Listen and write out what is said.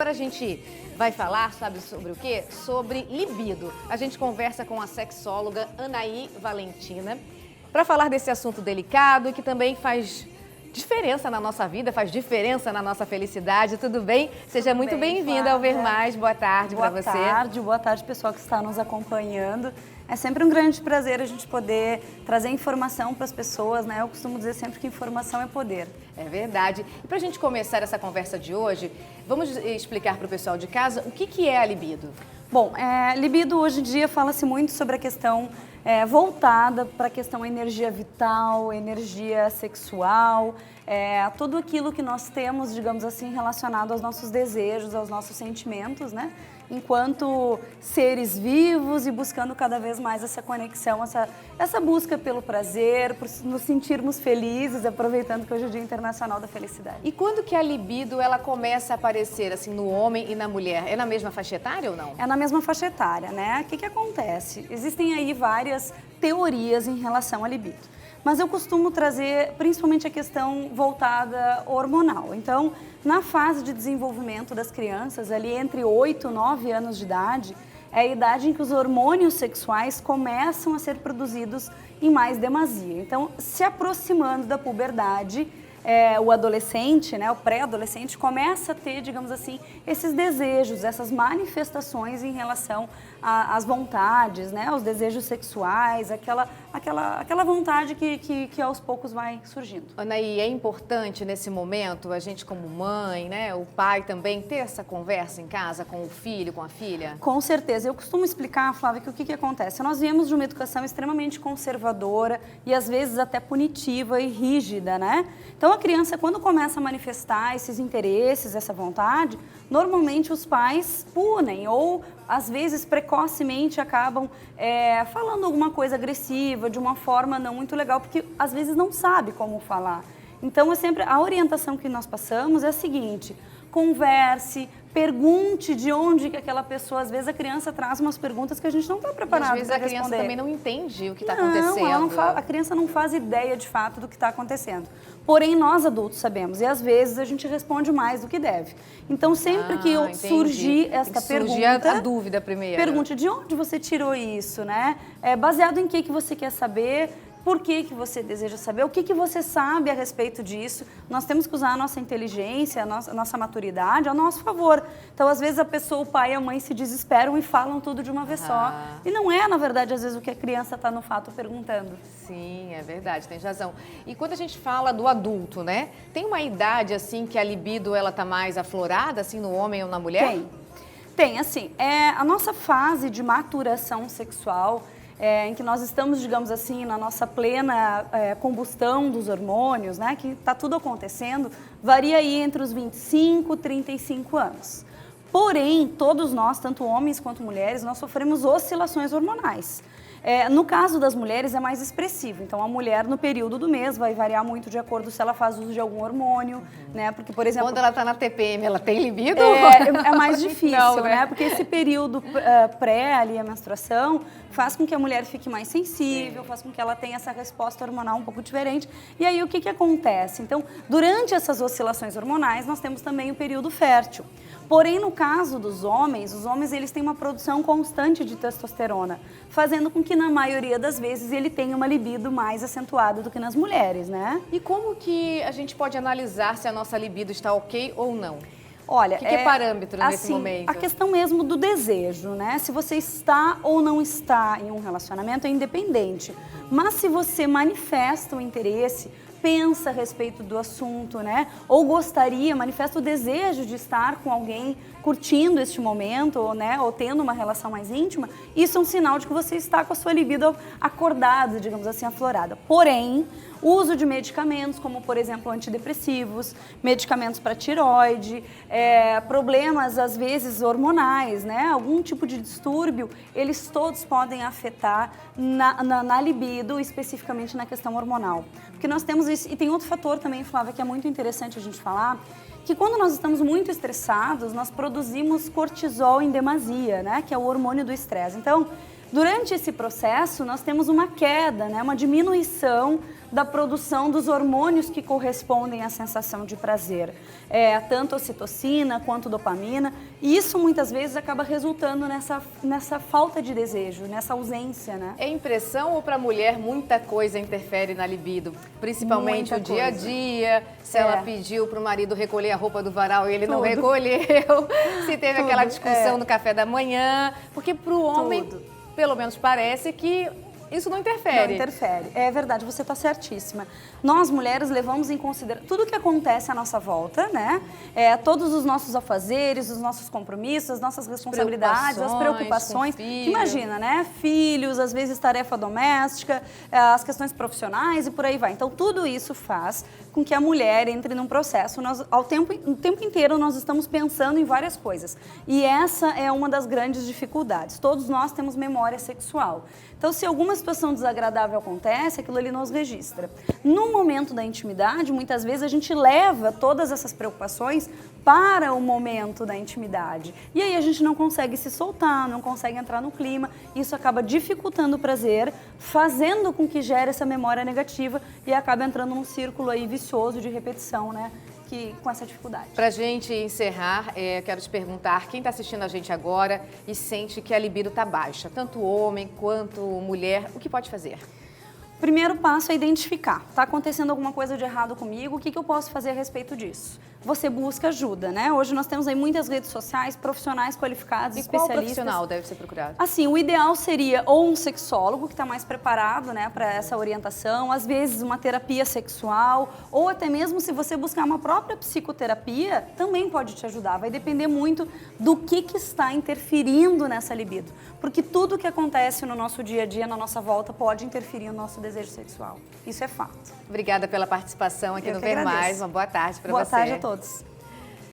Agora a gente vai falar, sabe sobre o quê? Sobre libido. A gente conversa com a sexóloga Anaí Valentina para falar desse assunto delicado e que também faz diferença na nossa vida, faz diferença na nossa felicidade. Tudo bem? Seja muito bem-vinda ao Ver Mais. Boa tarde para você. Boa tarde, pessoal que está nos acompanhando. É sempre um grande prazer a gente poder trazer informação para as pessoas, né? Eu costumo dizer sempre que informação é poder. É verdade. E para a gente começar essa conversa de hoje, vamos explicar para o pessoal de casa o que é a libido. Bom, libido hoje em dia fala-se muito sobre a questão voltada para a questão energia vital, energia sexual, tudo aquilo que nós temos, digamos assim, relacionado aos nossos desejos, aos nossos sentimentos, né? Enquanto seres vivos e buscando cada vez mais essa conexão, essa busca pelo prazer, por nos sentirmos felizes, aproveitando que hoje é o Dia Internacional da Felicidade. E quando que a libido ela começa a aparecer assim no homem e na mulher? É na mesma faixa etária ou não? É na mesma faixa etária, né? O que acontece? Existem aí várias teorias em relação à libido, mas eu costumo trazer principalmente a questão voltada hormonal. Então, na fase de desenvolvimento das crianças, ali entre 8 e 9 anos de idade, é a idade em que os hormônios sexuais começam a ser produzidos em mais demasia. Então, se aproximando da puberdade, o adolescente, né, o pré-adolescente, começa a ter, digamos assim, esses desejos, essas manifestações em relação às vontades, né, aos desejos sexuais, aquela vontade que aos poucos vai surgindo. Anaí, é importante nesse momento a gente como mãe, né, o pai também ter essa conversa em casa com o filho, com a filha? Com certeza. Eu costumo explicar, Flávia, que o que acontece? Nós viemos de uma educação extremamente conservadora e às vezes até punitiva e rígida, né? Então a criança, quando começa a manifestar esses interesses, essa vontade, normalmente os pais punem ou às vezes precocemente acabam falando alguma coisa agressiva, de uma forma não muito legal, porque às vezes não sabe como falar. Então a orientação que nós passamos é a seguinte: converse, pergunte de onde que aquela pessoa, às vezes a criança traz umas perguntas que a gente não está preparado para responder. Às vezes a criança também não entende o que está acontecendo. A criança não faz ideia de fato do que está acontecendo. Porém, nós adultos sabemos e às vezes a gente responde mais do que deve. Então, sempre que surgir esta pergunta, a dúvida primeiro. Pergunte de onde você tirou isso, né? Baseado em que você quer saber? Por que você deseja saber? O que você sabe a respeito disso? Nós temos que usar a nossa inteligência, a nossa maturidade ao nosso favor. Então, às vezes, a pessoa, o pai e a mãe se desesperam e falam tudo de uma vez só. E não é, na verdade, às vezes, o que a criança está, no fato, perguntando. Sim, é verdade, tem razão. E quando a gente fala do adulto, né? Tem uma idade, assim, que a libido, ela tá mais aflorada, assim, no homem ou na mulher? Tem, assim, a nossa fase de maturação sexual, em que nós estamos, digamos assim, na nossa plena combustão dos hormônios, né, que está tudo acontecendo, varia aí entre os 25 e 35 anos. Porém, todos nós, tanto homens quanto mulheres, nós sofremos oscilações hormonais. No caso das mulheres é mais expressivo, então a mulher no período do mês vai variar muito de acordo se ela faz uso de algum hormônio, né? Porque, por exemplo... Quando ela está na TPM, ela tem libido? É mais difícil, não, né? Porque esse período pré ali, a menstruação, faz com que a mulher fique mais sensível, faz com que ela tenha essa resposta hormonal um pouco diferente. E aí o que acontece? Então, durante essas oscilações hormonais, nós temos também o período fértil. Porém, no caso dos homens, os homens eles têm uma produção constante de testosterona, fazendo com que na maioria das vezes ele tenha uma libido mais acentuada do que nas mulheres, né? E como que a gente pode analisar se a nossa libido está ok ou não? Olha, o que é parâmetro nesse assim, momento? A questão mesmo do desejo, né? Se você está ou não está em um relacionamento é independente. Mas se você manifesta o interesse, pensa a respeito do assunto, né? Ou gostaria, manifesta o desejo de estar com alguém curtindo este momento, né? Ou tendo uma relação mais íntima, isso é um sinal de que você está com a sua libido acordada, digamos assim, aflorada. Porém, o uso de medicamentos, como por exemplo antidepressivos, medicamentos para tireoide, problemas às vezes hormonais, né? Algum tipo de distúrbio, eles todos podem afetar na libido, especificamente na questão hormonal. Porque nós temos isso, e tem outro fator também, Flávia, que é muito interessante a gente falar, que quando nós estamos muito estressados, nós produzimos cortisol em demasia, né? Que é o hormônio do estresse. Então, Durante esse processo, nós temos uma queda, né, uma diminuição da produção dos hormônios que correspondem à sensação de prazer. Tanto a ocitocina quanto a dopamina. E isso muitas vezes acaba resultando nessa falta de desejo, nessa ausência, né? É impressão ou para a mulher muita coisa interfere na libido? Principalmente o dia a dia, se ela pediu para o marido recolher a roupa do varal e ele não recolheu, se teve aquela discussão no café da manhã, porque para o homem, pelo menos parece que isso não interfere. Não interfere. É verdade, você está certíssima. Nós, mulheres, levamos em consideração tudo que acontece à nossa volta, né? Todos os nossos afazeres, os nossos compromissos, as nossas responsabilidades, as preocupações. Imagina, né? Filhos, às vezes tarefa doméstica, as questões profissionais e por aí vai. Então, tudo isso faz com que a mulher entre num processo. O tempo inteiro nós estamos pensando em várias coisas. E essa é uma das grandes dificuldades. Todos nós temos memória sexual. Então, se alguma situação desagradável acontece, aquilo ali nos registra. No momento da intimidade, muitas vezes a gente leva todas essas preocupações para o momento da intimidade. E aí a gente não consegue se soltar, não consegue entrar no clima. Isso acaba dificultando o prazer, fazendo com que gere essa memória negativa e acaba entrando num círculo aí vicioso de repetição, né? Com essa dificuldade. Pra gente encerrar, quero te perguntar, quem está assistindo a gente agora e sente que a libido está baixa, tanto homem quanto mulher, o que pode fazer? O primeiro passo é identificar. Está acontecendo alguma coisa de errado comigo? O que eu posso fazer a respeito disso? Você busca ajuda, né? Hoje nós temos aí muitas redes sociais, profissionais qualificados, especialistas. Qual profissional deve ser procurado? Assim, o ideal seria ou um sexólogo que está mais preparado, né, para essa orientação, às vezes uma terapia sexual, ou até mesmo se você buscar uma própria psicoterapia, também pode te ajudar. Vai depender muito do que está interferindo nessa libido, porque tudo que acontece no nosso dia a dia, na nossa volta, pode interferir no nosso desejo sexual. Isso é fato. Obrigada pela participação aqui no Ver Mais. Uma boa tarde para você. Boa tarde a todos.